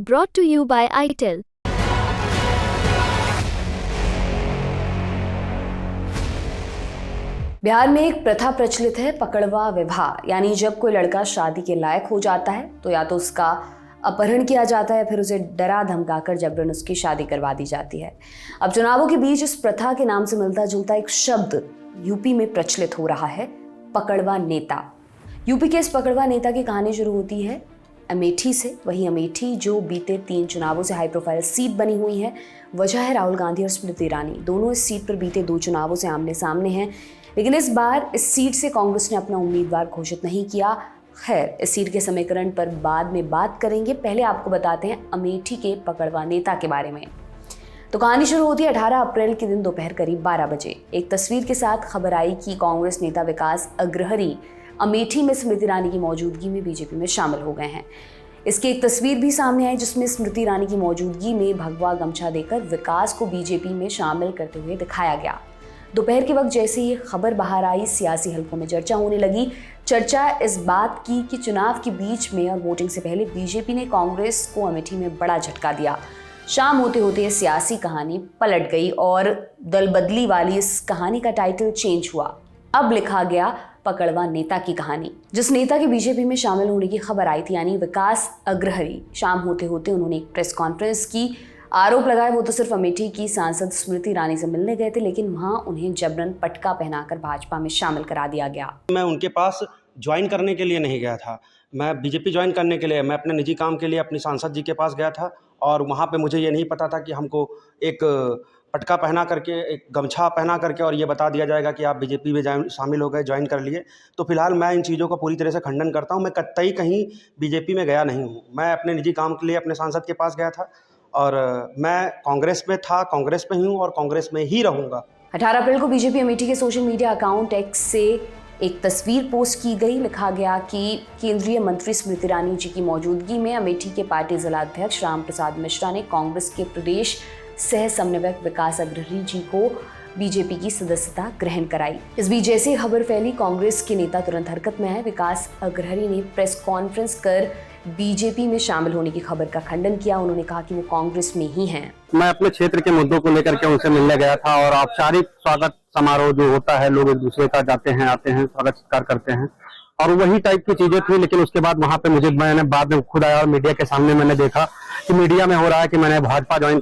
Brought to you by ITEL। Bihar में एक प्रथा प्रचलित है, पकड़वा विवाह। यानी जब कोई लड़का शादी के लायक हो जाता है तो या तो उसका अपहरण किया जाता है, फिर उसे डरा धमकाकर जबरन उसकी शादी करवा दी जाती है। अब चुनावों के बीच इस प्रथा के नाम से मिलता जुलता एक शब्द यूपी में प्रचलित हो रहा है, पकड़वा नेता। यूपी के इस पकड़वा नेता की कहानी शुरू होती है अमेठी से। वही अमेठी जो बीते 3 चुनावों से हाई प्रोफाइल सीट बनी हुई है। वजह है राहुल गांधी और स्मृति ईरानी, दोनों इस सीट पर बीते 2 चुनावों से आमने सामने हैं। लेकिन इस बार इस सीट से कांग्रेस ने अपना उम्मीदवार घोषित नहीं किया। खैर, इस सीट के समीकरण पर बाद में बात करेंगे। पहले आपको बताते हैं अमेठी के पकड़वा नेता के बारे में। तो कहानी शुरू होती है 18 अप्रैल के दिन दोपहर करीब 12 बजे। एक तस्वीर के साथ खबर आई कि कांग्रेस नेता विकास अग्रहरी अमेठी में स्मृति ईरानी की मौजूदगी में बीजेपी में शामिल हो गए हैं। इसकी एक तस्वीर भी सामने आई जिसमें स्मृति ईरानी की मौजूदगी में भगवा गमछा देकर विकास को बीजेपी में शामिल करते हुए दिखाया गया। दोपहर के वक्त जैसे ही खबर बाहर आई, सियासी हलकों में चर्चा होने लगी। चर्चा इस बात की कि चुनाव के बीच में और वोटिंग से पहले बीजेपी ने कांग्रेस को अमेठी में बड़ा झटका दिया। शाम होते होते सियासी कहानी पलट गई और दल बदली वाली इस कहानी का टाइटल चेंज हुआ। अब लिखा गया पकड़वा नेता की कहानी। जिस नेता के बीजेपी में शामिल होने की खबर आई थी, यानी विकास अग्रहरी, शाम होते होते उन्होंने एक प्रेस कॉन्फ्रेंस की। आरोप लगाए वो तो सिर्फ अमेठी की सांसद स्मृति ईरानी से मिलने गए थे, लेकिन वहां उन्हें जबरन पटका पहनाकर भाजपा में शामिल करा दिया गया। मैं उनके पास ज्वाइन करने के लिए नहीं गया था, मैं बीजेपी ज्वाइन करने के लिए, मैं अपने निजी काम के लिए अपनी सांसद जी के पास गया था। और वहाँ पे मुझे ये नहीं पता था कि हमको एक पटका पहना करके, एक गमछा पहना करके और ये बता दिया जाएगा कि आप बीजेपी में शामिल हो गए, ज्वाइन कर लिए। तो फिलहाल मैं इन चीज़ों का पूरी तरह से खंडन करता हूँ। मैं कतई कहीं बीजेपी में गया नहीं हूँ। मैं अपने निजी काम के लिए अपने सांसद के पास गया था और मैं कांग्रेस में था, कांग्रेस में ही हूँ और कांग्रेस में ही रहूँगा। 18 अप्रैल को बीजेपी अमेठी के सोशल मीडिया अकाउंट एक्स से एक तस्वीर पोस्ट की गई। लिखा गया कि केंद्रीय मंत्री स्मृति ईरानी जी की मौजूदगी में अमेठी के पार्टी जिला अध्यक्ष राम प्रसाद मिश्रा ने कांग्रेस के प्रदेश सह समन्वयक विकास अग्रहरी जी को बीजेपी की सदस्यता ग्रहण कराई। इस बीच जैसे ही खबर फैली, कांग्रेस के नेता तुरंत हरकत में आए। विकास अग्रहरी ने प्रेस कॉन्फ्रेंस कर बीजेपी में शामिल होने की खबर का खंडन किया। उन्होंने कहा कि वो कांग्रेस में ही हैं। मैं अपने क्षेत्र के मुद्दों को लेकर के उनसे मिलने गया था और औपचारिक स्वागत समारोह जो होता है, लोग एक दूसरे का जाते हैं, आते हैं, स्वागत सत्कार करते हैं, और वही टाइप की चीजें थी। लेकिन उसके बाद वहां पे मैंने बाद में खुद आया और मीडिया के सामने मैंने देखा कि मीडिया में हो रहा है कि मैंने भाजपा ज्वाइन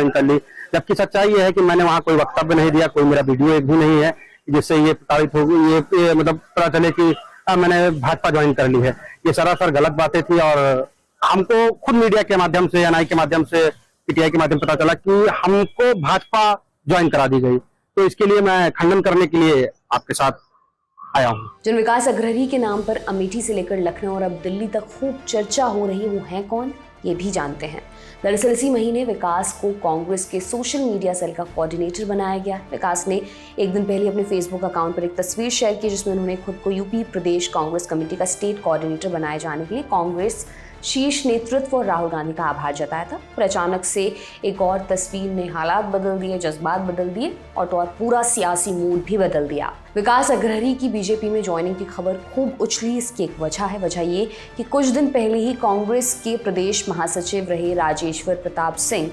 कर ली, जबकि सच्चाई ये है कि मैंने वहां कोई वक्तव्य नहीं दिया, कोई मेरा वीडियो एक भी नहीं है जिससे ये प्रताड़ित होगी, ये मतलब पता चले कि मैंने भाजपा ज्वाइन कर ली है। ये सरासर गलत बातें थी और हमको खुद मीडिया के माध्यम से, एनआई के माध्यम से, पीटीआई के माध्यम से पता चला कि हमको भाजपा ज्वाइन करा दी गई। तो इसके लिए मैं खंडन करने के लिए आपके साथ आया हूँ। जिन विकास अग्रहरी के नाम पर अमेठी से लेकर लखनऊ और अब दिल्ली तक खूब चर्चा हो रही, वो हैं कौन, ये भी जानते हैं। दरअसल इसी महीने विकास को कांग्रेस के सोशल मीडिया सेल का कोऑर्डिनेटर बनाया गया। विकास ने एक दिन पहले अपने फेसबुक अकाउंट पर एक तस्वीर शेयर की जिसमें उन्होंने खुद को यूपी प्रदेश कांग्रेस कमेटी का स्टेट कोऑर्डिनेटर बनाए जाने के लिए कांग्रेस शीर्ष नेतृत्व और राहुल गांधी का आभार जताया था। पर अचानक से एक और तस्वीर ने हालात बदल दिए, जज्बात बदल दिए और तो और पूरा सियासी मूड भी बदल दिया। विकास अग्रहरी की बीजेपी में ज्वाइनिंग की खबर खूब उछली। इसकी एक वजह ये कि कुछ दिन पहले ही कांग्रेस के प्रदेश महासचिव रहे राजेश्वर प्रताप सिंह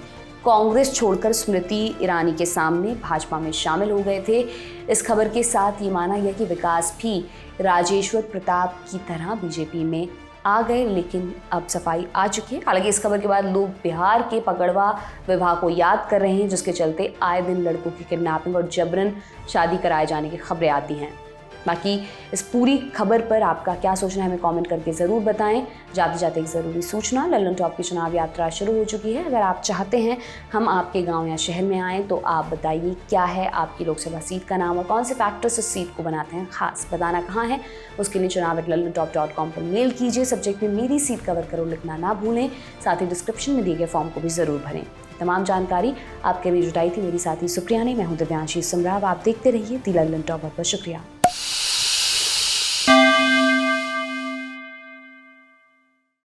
कांग्रेस छोड़कर स्मृति ईरानी के सामने भाजपा में शामिल हो गए थे। इस खबर के साथ ये माना गया कि विकास भी राजेश्वर प्रताप की तरह बीजेपी में आ गए, लेकिन अब सफाई आ चुकी है। हालांकि इस खबर के बाद लोग बिहार के पकड़वा विवाह को याद कर रहे हैं, जिसके चलते आए दिन लड़कों की किडनैपिंग और जबरन शादी कराए जाने की खबरें आती हैं। बाकी इस पूरी खबर पर आपका क्या सोचना है हमें कमेंट करके ज़रूर बताएं। जाते जाते एक ज़रूरी सूचना, लल्लन टॉप की चुनाव यात्रा शुरू हो चुकी है। अगर आप चाहते हैं हम आपके गांव या शहर में आएँ तो आप बताइए क्या है आपकी लोकसभा सीट का नाम और कौन से फैक्टर्स उस सीट को बनाते हैं खास। बताना कहाँ है उसके लिए chunav@lallantop.com पर मेल कीजिए। सब्जेक्ट में मेरी सीट कवर करो लिखना ना भूलें। साथ ही डिस्क्रिप्शन में दिए गए फॉर्म को भी ज़रूर भरें। तमाम जानकारी आपके लिए जुटाई थी मेरी साथी सुप्रिया ने। मैं हूँ दिव्यांशी समराव। आप देखते रहिए दी लल्लन टॉप पर। शुक्रिया।